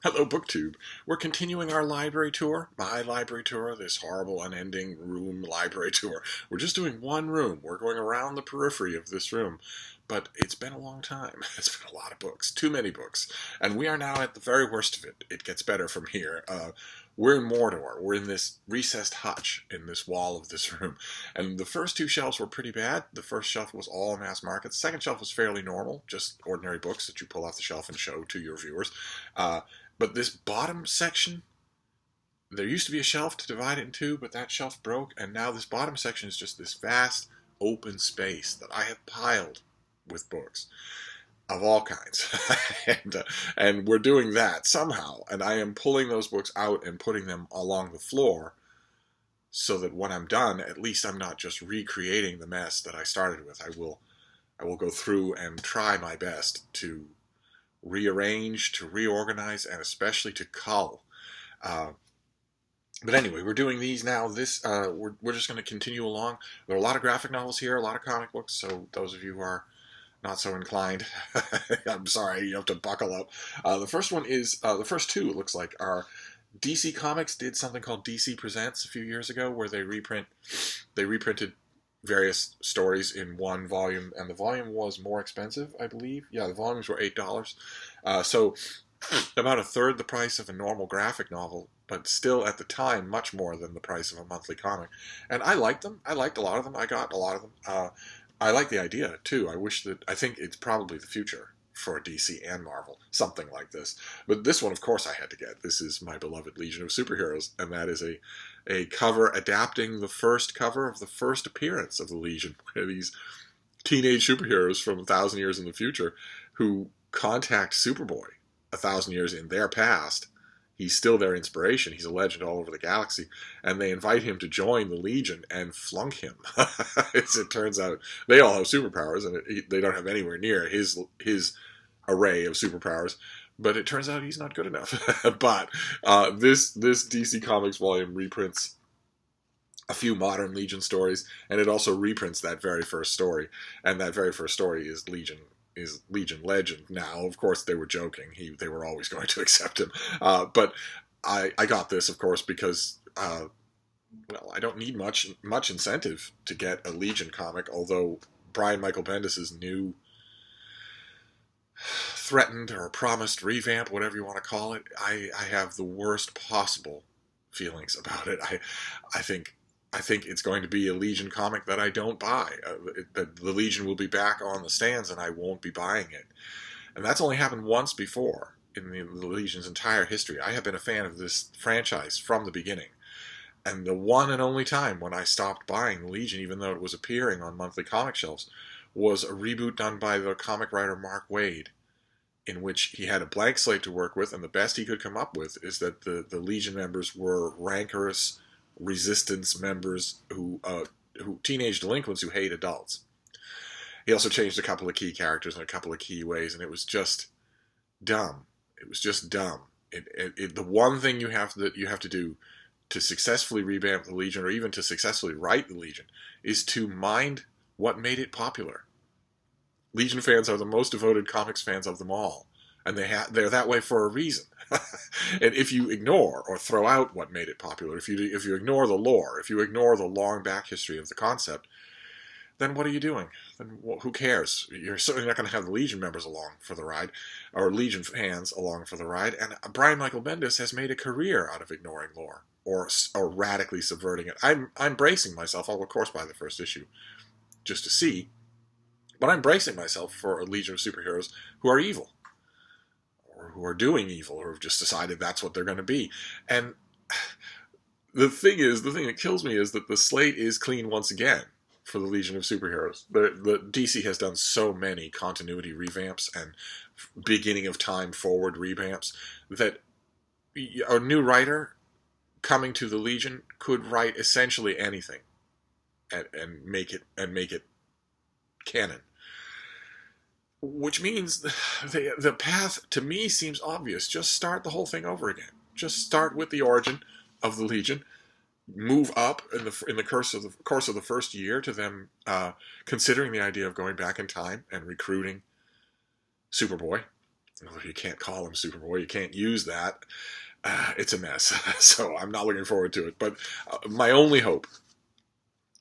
Hello, BookTube. We're continuing our library tour, my library tour, this horrible, unending room library tour. We're just doing one room. We're going around the periphery of this room. But it's been a long time. It's been a lot of books, too many books. And we are now at the very worst of it. It gets better from here. We're in Mordor. We're in this recessed hutch in this wall of this room. And the first two shelves were pretty bad. The first shelf was all mass market. The second shelf was fairly normal, just ordinary books that you pull off the shelf and show to your viewers. But this bottom section, there used to be a shelf to divide it in two, but that shelf broke, and now this bottom section is just this vast open space that I have piled with books of all kinds. and we're doing that somehow, and I am pulling those books out and putting them along the floor so that when I'm done, at least I'm not just recreating the mess that I started with. I will go through and try my best to rearrange, to reorganize, and especially to cull. But anyway, we're doing these now. We're just going to continue along. There are a lot of graphic novels here, a lot of comic books, so those of you who are not so inclined, I'm sorry, you have to buckle up. The first one is, the first two, it looks like, are DC Comics did something called DC Presents a few years ago, where they reprinted various stories in one volume, and the volume was more expensive, I believe. Yeah, the volumes were $8. So about a third the price of a normal graphic novel, but still at the time much more than the price of a monthly comic. And I liked them. I liked a lot of them. I got a lot of them. I like the idea too. I think it's probably the future for DC and Marvel, something like this. But this one, of course, I had to get. This is my beloved Legion of Superheroes, and that is a cover adapting the first cover of the first appearance of the Legion, where these teenage superheroes from 1,000 years in the future who contact Superboy 1,000 years in their past. He's still their inspiration. He's a legend all over the galaxy. And they invite him to join the Legion and flunk him. As it turns out, they all have superpowers, and they don't have anywhere near his array of superpowers. But it turns out he's not good enough. But this DC Comics volume reprints a few modern Legion stories, and it also reprints that very first story. And that very first story is Legion legend. Now, of course, they were joking. They were always going to accept him. But I got this, of course, because I don't need much incentive to get a Legion comic. Although Brian Michael Bendis's new threatened or promised revamp, whatever you want to call it, I have the worst possible feelings about it. I think it's going to be a Legion comic that I don't buy. That the Legion will be back on the stands and I won't be buying it. And that's only happened once before in the Legion's entire history. I have been a fan of this franchise from the beginning. And the one and only time when I stopped buying the Legion, even though it was appearing on monthly comic shelves, was a reboot done by the comic writer Mark Waid, in which he had a blank slate to work with, and the best he could come up with is that the Legion members were rancorous resistance members who teenage delinquents who hate adults. He also changed a couple of key characters in a couple of key ways, and it was just dumb. It was just dumb. The one thing you have to do to successfully revamp the Legion, or even to successfully write the Legion, is to mind what made it popular. Legion fans are the most devoted comics fans of them all, and they're that way for a reason. And if you ignore or throw out what made it popular, if you ignore the lore, if you ignore the long back history of the concept, then what are you doing? Then who cares? You're certainly not going to have the Legion members along for the ride, or Legion fans along for the ride. And Brian Michael Bendis has made a career out of ignoring lore or radically subverting it. I'm bracing myself. I'll of course buy the first issue just to see, but I'm bracing myself for a Legion of Superheroes who are evil, or who are doing evil, or have just decided that's what they're going to be. And the thing that kills me is that the slate is clean once again for the Legion of Superheroes. The DC has done so many continuity revamps and beginning of time forward revamps that a new writer coming to the Legion could write essentially anything and make it canon. Which means the path to me seems obvious. Just start the whole thing over again. Just start with the origin of the Legion, move up in the course of the first year to them considering the idea of going back in time and recruiting Superboy, Well, you can't call him Superboy. You can't use that. It's a mess. So I'm not looking forward to it. But my only hope,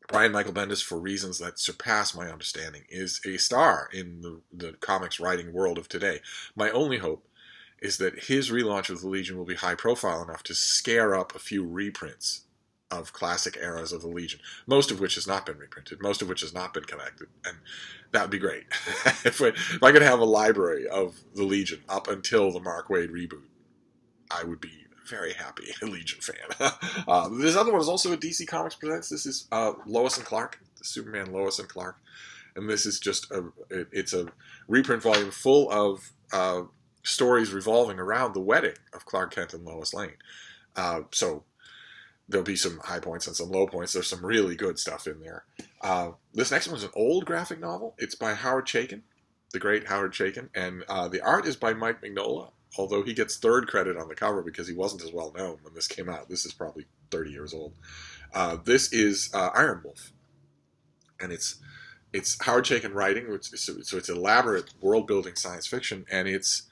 Brian Michael Bendis, for reasons that surpass my understanding, is a star in the comics writing world of today. My only hope is that his relaunch of the Legion will be high profile enough to scare up a few reprints of classic eras of the Legion, most of which has not been reprinted, most of which has not been collected, and that would be great. If I could have a library of the Legion up until the Mark Waid reboot, I would be a very happy Legion fan. This other one is also a DC Comics Presents. This is Lois and Clark, the Superman Lois and Clark, and this is just it's a reprint volume full of stories revolving around the wedding of Clark Kent and Lois Lane. So there'll be some high points and some low points. There's some really good stuff in there. This next one is an old graphic novel. It's by Howard Chaykin, the great Howard Chaykin, and the art is by Mike Mignola, although he gets third credit on the cover because he wasn't as well known when this came out. This is probably 30 years old. This is Iron Wolf, and it's Howard Chaykin writing, so it's elaborate world-building science fiction, and it's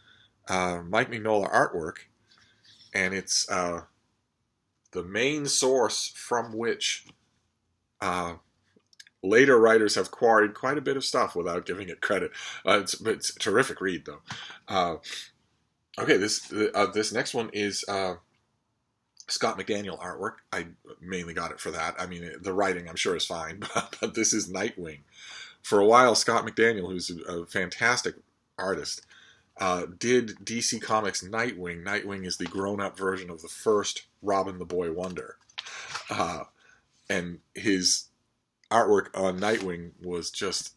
Mike Mignola artwork, and it's the main source from which later writers have quarried quite a bit of stuff without giving it credit. It's a terrific read, though. Okay, this next one is Scott McDaniel artwork. I mainly got it for that. I mean, the writing I'm sure is fine, but this is Nightwing. For a while, Scott McDaniel, who's a fantastic artist, did DC Comics Nightwing. Nightwing is the grown-up version of the first Robin the Boy Wonder. And his artwork on Nightwing was just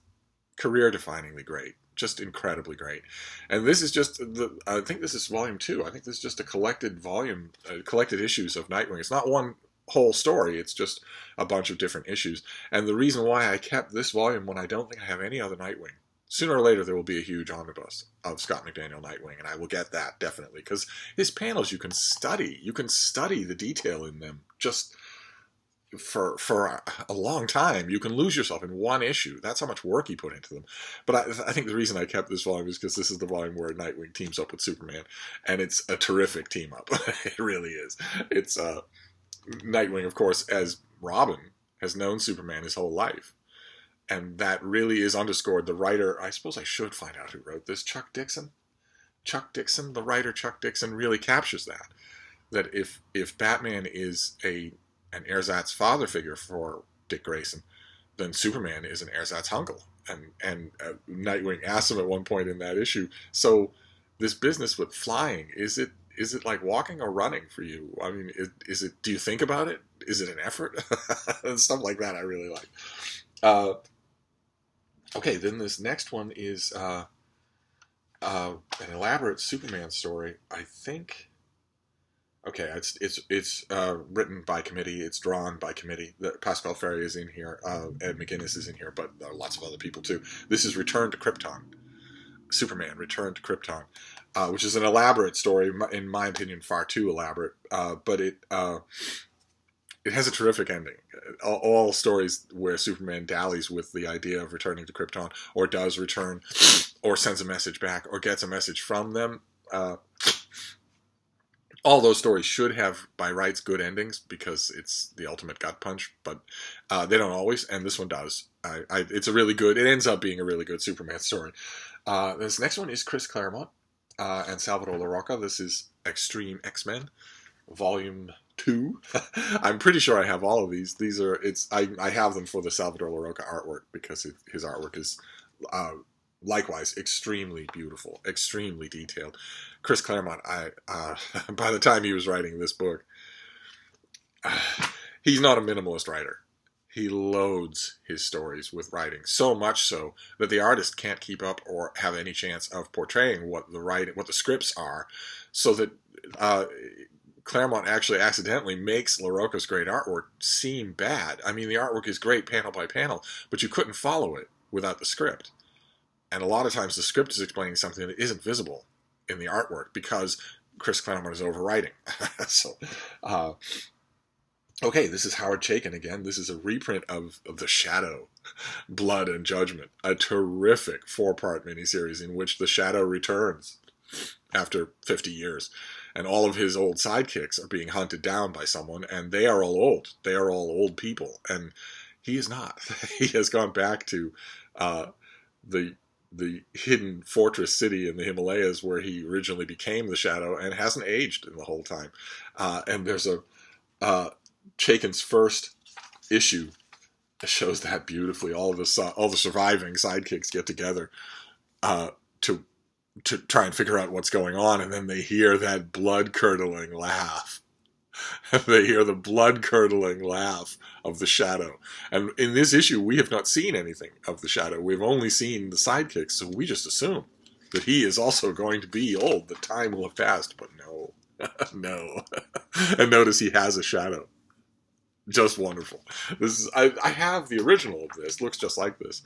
career-definingly great. Just incredibly great. And this is just, I think this is volume 2. I think this is just a collected volume, collected issues of Nightwing. It's not one whole story. It's just a bunch of different issues. And the reason why I kept this volume when I don't think I have any other Nightwing, sooner or later there will be a huge omnibus of Scott McDaniel Nightwing, and I will get that definitely, because his panels you can study. You can study the detail in them just for a long time. You can lose yourself in one issue. That's how much work he put into them. But I think the reason I kept this volume is because this is the volume where Nightwing teams up with Superman, and it's a terrific team up. It really is. It's Nightwing, of course, as Robin, has known Superman his whole life. And that really is underscored. The writer, I suppose I should find out who wrote this, Chuck Dixon. Chuck Dixon, the writer Chuck Dixon, really captures that. That if Batman is an ersatz father figure for Dick Grayson, then Superman is an ersatz uncle. And Nightwing asks him at one point in that issue, so this business with flying, is it like walking or running for you? I mean, is it? Do you think about it? Is it an effort? And stuff like that I really like. Okay, then this next one is an elaborate Superman story. I think. Okay, it's written by committee. It's drawn by committee. Pascal Ferry is in here. Ed McGuinness is in here, but lots of other people too. This is Return to Krypton. Superman, Return to Krypton, which is an elaborate story, in my opinion, far too elaborate. But it has a terrific ending. All stories where Superman dallies with the idea of returning to Krypton, or does return, or sends a message back, or gets a message from them, all those stories should have, by rights, good endings, because it's the ultimate gut punch, but they don't always, and this one does. It's a really good, it ends up being a really good Superman story. This next one is Chris Claremont and Salvador Larroca. This is Extreme X-Men, Volume 2. I'm pretty sure I have all of these. I have them for the Salvador Larroca artwork, because his artwork is likewise extremely beautiful, extremely detailed. Chris Claremont, by the time he was writing this book, he's not a minimalist writer. He loads his stories with writing, so much so that the artist can't keep up or have any chance of portraying what the scripts are, so that Claremont actually accidentally makes LaRocca's great artwork seem bad. I mean, the artwork is great panel by panel, but you couldn't follow it without the script. And a lot of times the script is explaining something that isn't visible in the artwork because Chris Claremont is overwriting. So, okay, this is Howard Chaykin again. This is a reprint of The Shadow, Blood and Judgment, a terrific 4-part miniseries in which the Shadow returns. after 50 years. And all of his old sidekicks are being hunted down by someone, and they are all old. They are all old people. And he is not. He has gone back to the the hidden fortress city in the Himalayas where he originally became the Shadow, and hasn't aged in the whole time. And there's a Chaykin's first issue shows that beautifully. All the surviving sidekicks get together to try and figure out what's going on, and then they hear that blood-curdling laugh. They hear the blood-curdling laugh of the Shadow. And in this issue, we have not seen anything of the Shadow. We've only seen the sidekicks, so we just assume that he is also going to be old. The time will have passed, but no. No. And notice he has a shadow. Just wonderful. This is I have the original of this. Looks just like this.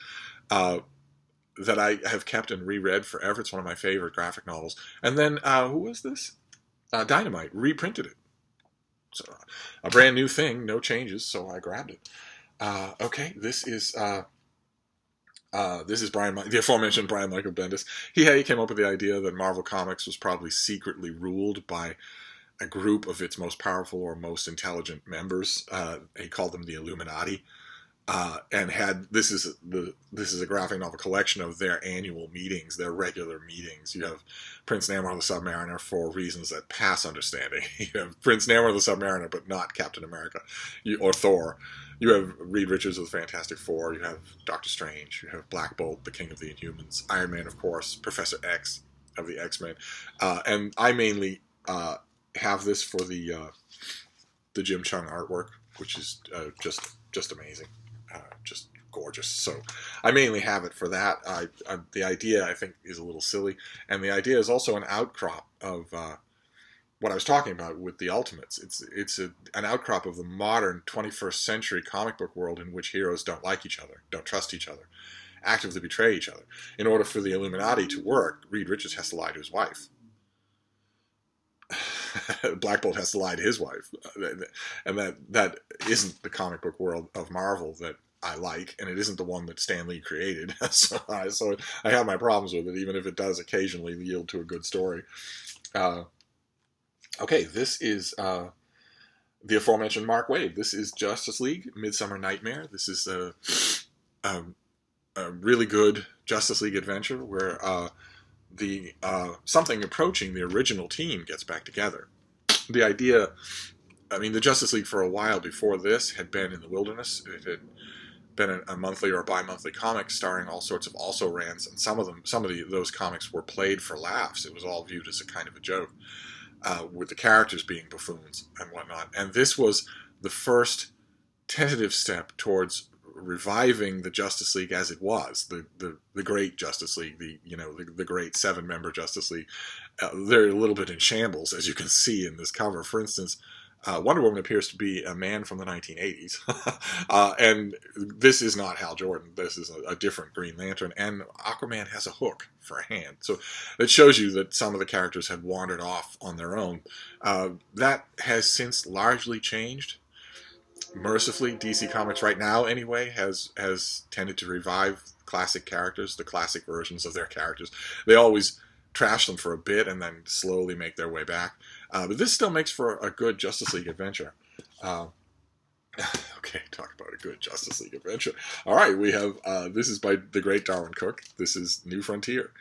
That I have kept and reread forever. It's one of my favorite graphic novels. And then, who was this? Dynamite reprinted it. So, a brand new thing, no changes, so I grabbed it. Okay, this is Brian, the aforementioned Brian Michael Bendis. He came up with the idea that Marvel Comics was probably secretly ruled by a group of its most powerful or most intelligent members. He called them the Illuminati. And this is a graphic novel collection of their annual meetings, their regular meetings. You have Prince Namor the Submariner for reasons that pass understanding. You have Prince Namor the Submariner, but not Captain America or Thor. You have Reed Richards of the Fantastic Four. You have Doctor Strange. You have Black Bolt, the King of the Inhumans. Iron Man, of course. Professor X of the X-Men. And I mainly have this for the Jim Chung artwork, which is just amazing. Just gorgeous. So I mainly have it for that. The idea, I think, is a little silly. And the idea is also an outcrop of what I was talking about with the Ultimates. It's an outcrop of the modern 21st century comic book world in which heroes don't like each other, don't trust each other, actively betray each other. In order for the Illuminati to work, Reed Richards has to lie to his wife. Black Bolt has to lie to his wife. And that isn't the comic book world of Marvel that I like, and it isn't the one that Stan Lee created. So I have my problems with it, even if it does occasionally yield to a good story. Okay, this is the aforementioned Mark Waid. This is Justice League Midsummer Nightmare. This is a really good Justice League adventure where something approaching the original team gets back together. The idea, I mean, the Justice League for a while before this had been in the wilderness. It had been a monthly or bi-monthly comic starring all sorts of also-rans, and some of those comics were played for laughs. It was all viewed as a kind of a joke, with the characters being buffoons and whatnot. And this was the first tentative step towards reviving the Justice League as it was, the great Justice League, the great 7-member Justice League. They're a little bit in shambles, as you can see in this cover. For instance, Wonder Woman appears to be a man from the 1980s, and this is not Hal Jordan. This is a different Green Lantern, and Aquaman has a hook for a hand. So it shows you that some of the characters had wandered off on their own. That has since largely changed. Mercifully, DC Comics right now, anyway, has tended to revive classic characters, the classic versions of their characters. They always trash them for a bit and then slowly make their way back. But this still makes for a good Justice League adventure. Okay, talk about a good Justice League adventure. All right, we have, this is by the great Darwin Cook. This is New Frontier.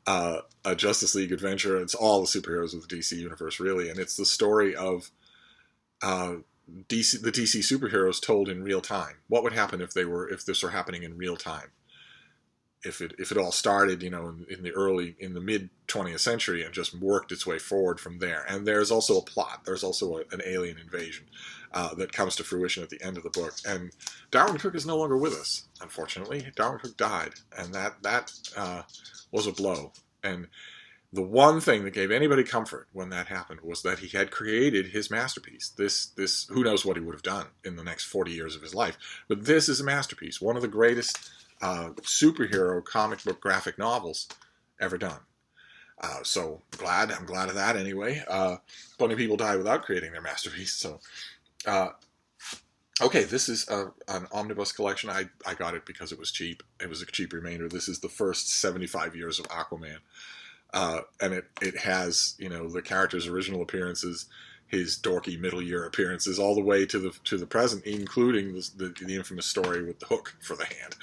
A Justice League adventure. It's all the superheroes of the DC universe, really. And it's the story of the DC superheroes told in real time. What would happen if this were happening in real time? If it all started, in the mid 20th century and just worked its way forward from there. And there's also a plot. There's also an alien invasion that comes to fruition at the end of the book. And Darwin Cook is no longer with us, unfortunately. Darwin Cook died, and that was a blow. And the one thing that gave anybody comfort when that happened was that he had created his masterpiece. This who knows what he would have done in the next 40 years of his life. But this is a masterpiece, one of the greatest superhero comic book graphic novels ever done. So I'm glad of that anyway. Plenty of people die without creating their masterpiece. So, okay, this is an omnibus collection. I got it because it was cheap. It was a cheap remainder. This is the first 75 years of Aquaman. And it has, you know, the character's original appearances, his dorky middle year appearances, all the way to the present, including the infamous story with the hook for the hand.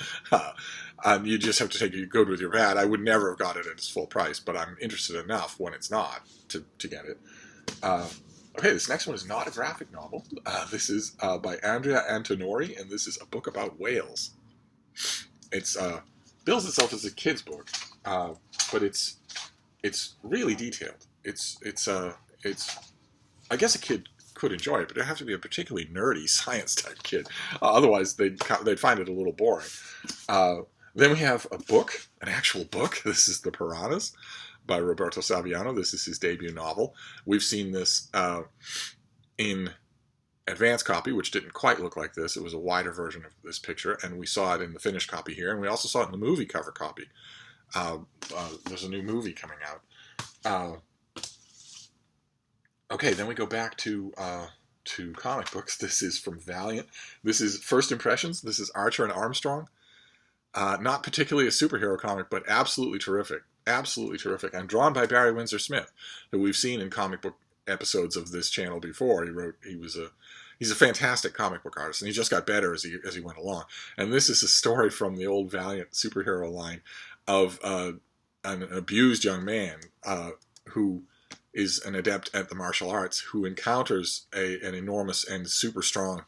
And you just have to take it good with your bad. I would never have got it at its full price, but I'm interested enough when it's not to get it. Okay, this next one is not a graphic novel. This is by Andrea Antonori, and this is a book about whales. It's bills itself as a kid's book, but it's really detailed. It's I guess a kid could enjoy it, but it'd have to be a particularly nerdy science type kid. Otherwise, they'd find it a little boring. Then we have a book, an actual book. This is The Piranhas by Roberto Saviano. This is his debut novel. We've seen this in advanced copy, which didn't quite look like this. It was a wider version of this picture, and we saw it in the finished copy here, and we also saw it in the movie cover copy. There's a new movie coming out. Okay, then we go back to comic books. This is from Valiant. This is First Impressions. This is Archer and Armstrong. Not particularly a superhero comic, but absolutely terrific. Absolutely terrific. And drawn by Barry Windsor Smith, who we've seen in comic book episodes of this channel before. He's a fantastic comic book artist, and he just got better as he went along. And this is a story from the old Valiant superhero line of an abused young man who is an adept at the martial arts, who encounters an enormous and super strong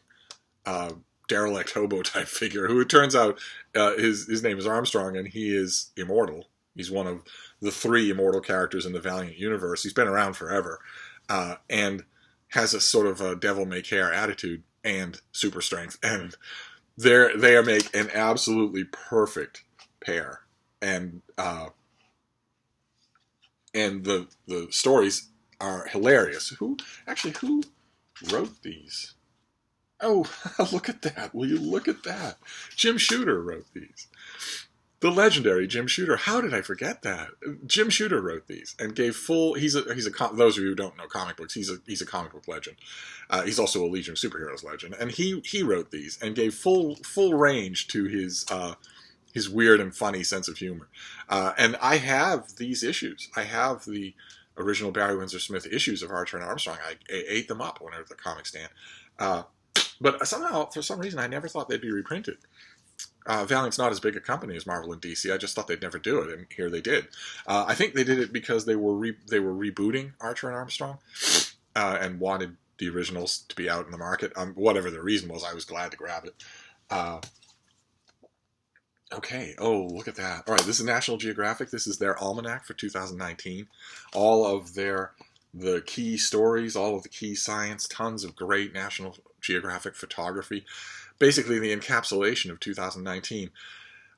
derelict hobo type figure, who it turns out his name is Armstrong, and he is immortal. He's one of the 3 immortal characters in the Valiant universe. He's been around forever, and has a sort of a devil-may-care attitude and super strength, and they make an absolutely perfect pair. And the stories are hilarious. Who wrote these? Oh, look at that. Will you look at that? Jim Shooter wrote these. The legendary Jim Shooter. How did I forget that? Jim Shooter wrote these and gave full. Those of you who don't know comic books, he's a comic book legend. He's also a Legion of Superheroes legend, and he wrote these and gave full range to his weird and funny sense of humor. And I have these issues. I have the original Barry Windsor Smith issues of Archer and Armstrong. I ate them up when I was at the comic stand. But somehow, for some reason, I never thought they'd be reprinted. Valiant's not as big a company as Marvel and DC. I just thought they'd never do it, and here they did. I think they did it because they were rebooting Archer and Armstrong and wanted the originals to be out in the market. Whatever the reason was, I was glad to grab it. Okay. Oh, look at that. All right, this is National Geographic. This is their almanac for 2019. All of the key stories, all of the key science, tons of great National Geographic photography. Basically, the encapsulation of 2019.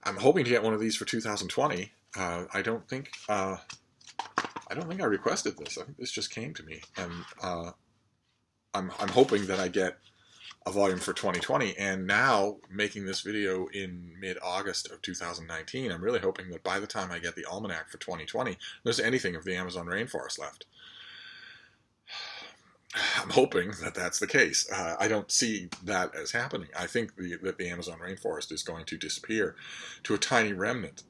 I'm hoping to get one of these for 2020. I don't think I requested this. I think this just came to me, and I'm hoping that I get a volume for 2020. And now, making this video in mid-August of 2019, I'm really hoping that by the time I get the almanac for 2020, there's anything of the Amazon rainforest left. I'm hoping that that's the case. I don't see that as happening. I think that the Amazon rainforest is going to disappear to a tiny remnant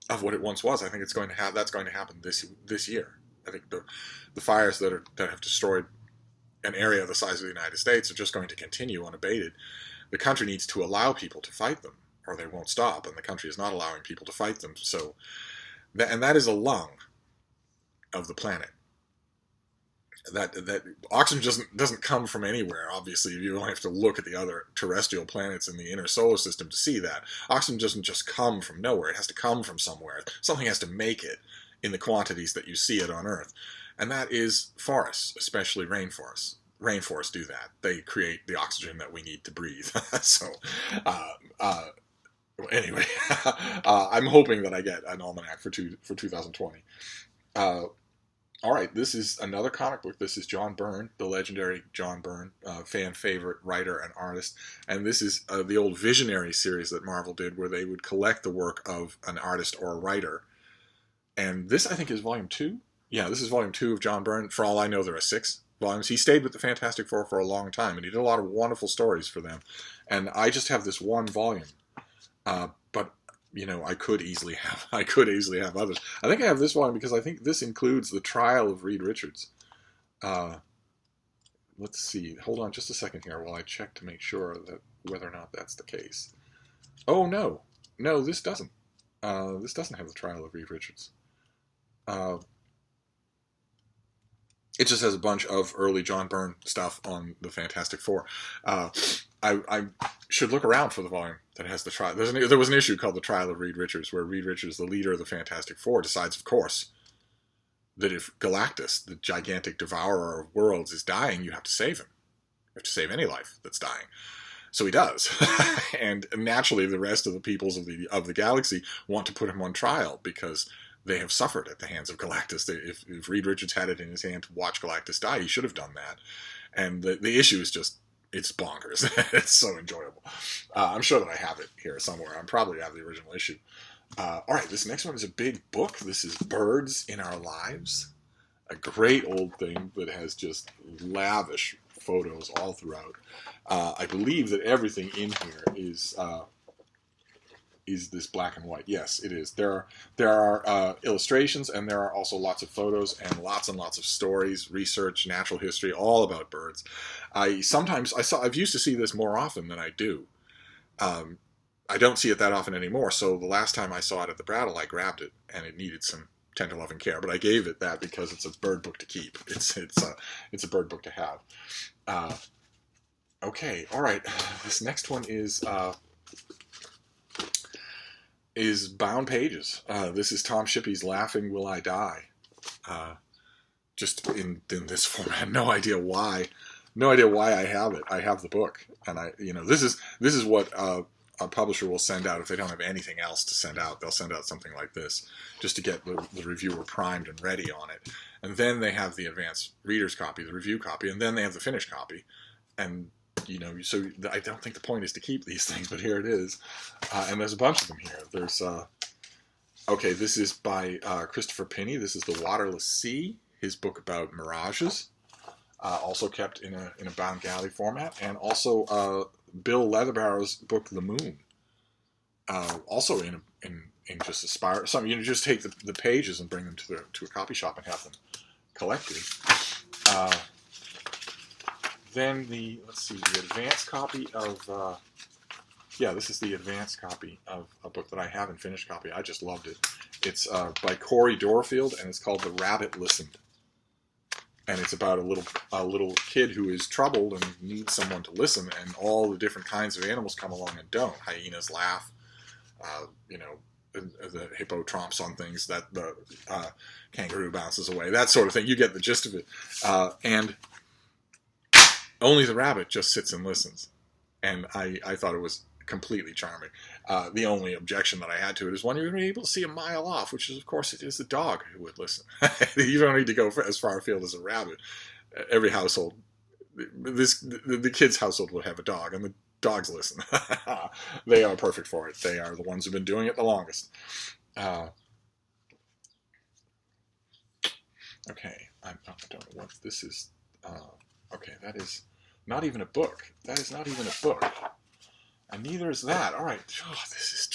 of what it once was. I think that's going to happen this year. I think the fires that have destroyed an area the size of the United States are just going to continue unabated. The country needs to allow people to fight them, or they won't stop, and the country is not allowing people to fight them. So, that is a lung of the planet. That oxygen doesn't come from anywhere. Obviously, you only have to look at the other terrestrial planets in the inner solar system to see that. Oxygen doesn't just come from nowhere. It has to come from somewhere. Something has to make it in the quantities that you see it on Earth. And that is forests, especially rainforests. Rainforests do that. They create the oxygen that we need to breathe. So, anyway, I'm hoping that I get an almanac for 2020. All right, this is another comic book. This is John Byrne, the legendary John Byrne, fan favorite writer and artist. And this is the old Visionary series that Marvel did, where they would collect the work of an artist or a writer. And this, I think, is volume 2. Yeah, this is volume 2 of John Byrne. For all I know, there are 6 volumes. He stayed with the Fantastic Four for a long time, and he did a lot of wonderful stories for them. And I just have this one volume. But you know, I could easily have others. I think I have this one because I think this includes the trial of Reed Richards. Let's see. Hold on just a second here while I check to make sure that whether or not that's the case. Oh no, no, this doesn't. This doesn't have the trial of Reed Richards. It just has a bunch of early John Byrne stuff on the Fantastic Four. I should look around for the volume that has the trial. There was an issue called The Trial of Reed Richards, where Reed Richards, the leader of the Fantastic Four, decides, of course, that if Galactus, the gigantic devourer of worlds, is dying, you have to save him. You have to save any life that's dying. So he does. And naturally, the rest of the peoples of the galaxy want to put him on trial because they have suffered at the hands of Galactus. If Reed Richards had it in his hand to watch Galactus die, he should have done that. And the issue is just, it's bonkers. It's so enjoyable. I'm sure that I have it here somewhere. I probably have the original issue. All right, this next one is a big book. This is Birds in Our Lives. A great old thing that has just lavish photos all throughout. I believe that everything in here is this black and white. Yes, it is. There are illustrations, and there are also lots of photos and lots of stories, research, natural history, all about birds. I've used to see this more often than I do. I don't see it that often anymore. So the last time I saw it at the Brattle, I grabbed it, and it needed some tender loving care. But I gave it that because it's a bird book to keep. It's a bird book to have. Okay, all right. This next one is Bound Pages. This is Tom Shippey's Laughing Will I Die. Just in this format. No idea why I have it. I have the book, and this is what a publisher will send out if they don't have anything else to send out. They'll send out something like this just to get the reviewer primed and ready on it, and then they have the advanced reader's copy, the review copy, and then they have the finished copy, and so I don't think the point is to keep these things, but here it is. And there's a bunch of them here. There's, okay, this is by Christopher Pinney. This is The Waterless Sea, his book about mirages, also kept in a bound galley format, and also Bill Leatherbarrow's book, The Moon, also in just a spiral. So just take the pages and bring them to a copy shop and have them collected. Then the advanced copy of, this is the advanced copy of a book that I have in finished copy. I just loved it. It's by Corey Dorfield, and it's called The Rabbit Listened. And it's about a little kid who is troubled and needs someone to listen, and all the different kinds of animals come along and don't. Hyenas laugh, the hippo tromps on things, that the kangaroo bounces away, that sort of thing. You get the gist of it. And only the rabbit just sits and listens. And I thought it was completely charming. The only objection that I had to it is when you're able to see a mile off, which is, of course, it is the dog who would listen. You don't need to go as far afield as a rabbit. Every household, the kid's household would have a dog, and the dogs listen. They are perfect for it. They are the ones who've been doing it the longest. Okay, I don't know what this is. Okay, that is not even a book. That is not even a book. And neither is that. All right. Oh, there's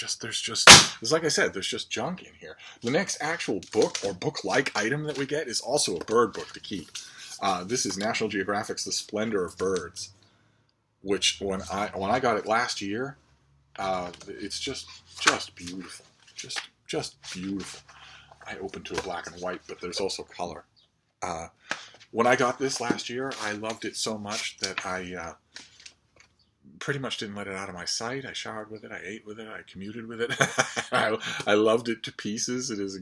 like I said, there's just junk in here. The next actual book or book-like item that we get is also a bird book to keep. This is National Geographic's The Splendor of Birds, which when I got it last year, it's just beautiful. Just beautiful. I opened to a black and white, but there's also color. When I got this last year, I loved it so much that I pretty much didn't let it out of my sight. I showered with it, I ate with it, I commuted with it. I loved it to pieces. It is,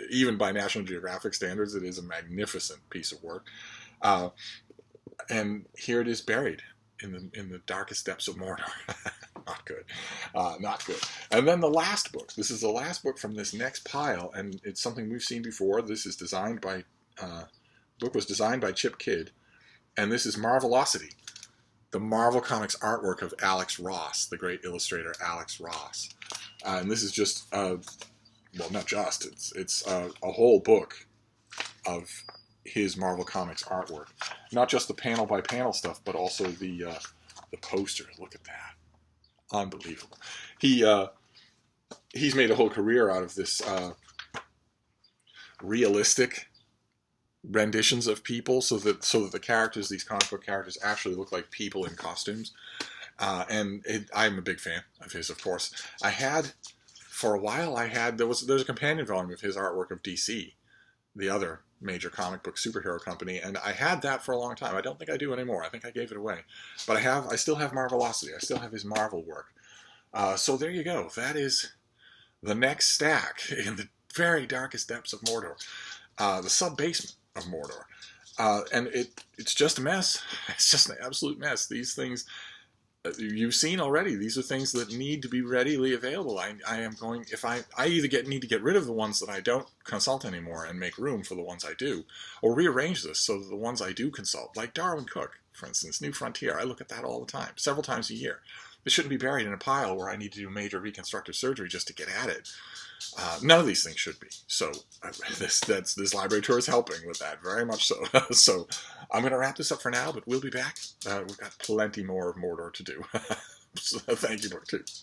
even by National Geographic standards, it is a magnificent piece of work. And here it is buried in the darkest depths of Mordor. Not good. Not good. And then the last book. This is the last book from this next pile, and it's something we've seen before. This is designed by... book was designed by Chip Kidd, and this is Marvelocity, the Marvel Comics artwork of Alex Ross, the great illustrator Alex Ross. And this is just, well, not just, it's a whole book of his Marvel Comics artwork. Not just the panel-by-panel stuff, but also the posters. Look at that. Unbelievable. he's made a whole career out of this realistic renditions of people, so that the characters, these comic book characters, actually look like people in costumes. I'm a big fan of his, of course. For a while, there's a companion volume of his artwork of DC, the other major comic book superhero company, and I had that for a long time. I don't think I do anymore. I think I gave it away. But I still have Marvelocity. I still have his Marvel work. So there you go. That is the next stack in the very darkest depths of Mordor. The sub-basement of Mordor. And it's just a mess. It's just an absolute mess. These things, you've seen already, these are things that need to be readily available. I am going, if I either need to get rid of the ones that I don't consult anymore and make room for the ones I do, or rearrange this so that the ones I do consult, like Darwin Cook, for instance, New Frontier, I look at that all the time, several times a year. It shouldn't be buried in a pile where I need to do major reconstructive surgery just to get at it. None of these things should be. So this library tour is helping with that, very much so. So I'm going to wrap this up for now, but we'll be back. We've got plenty more of Mordor to do. So thank you, BookTube.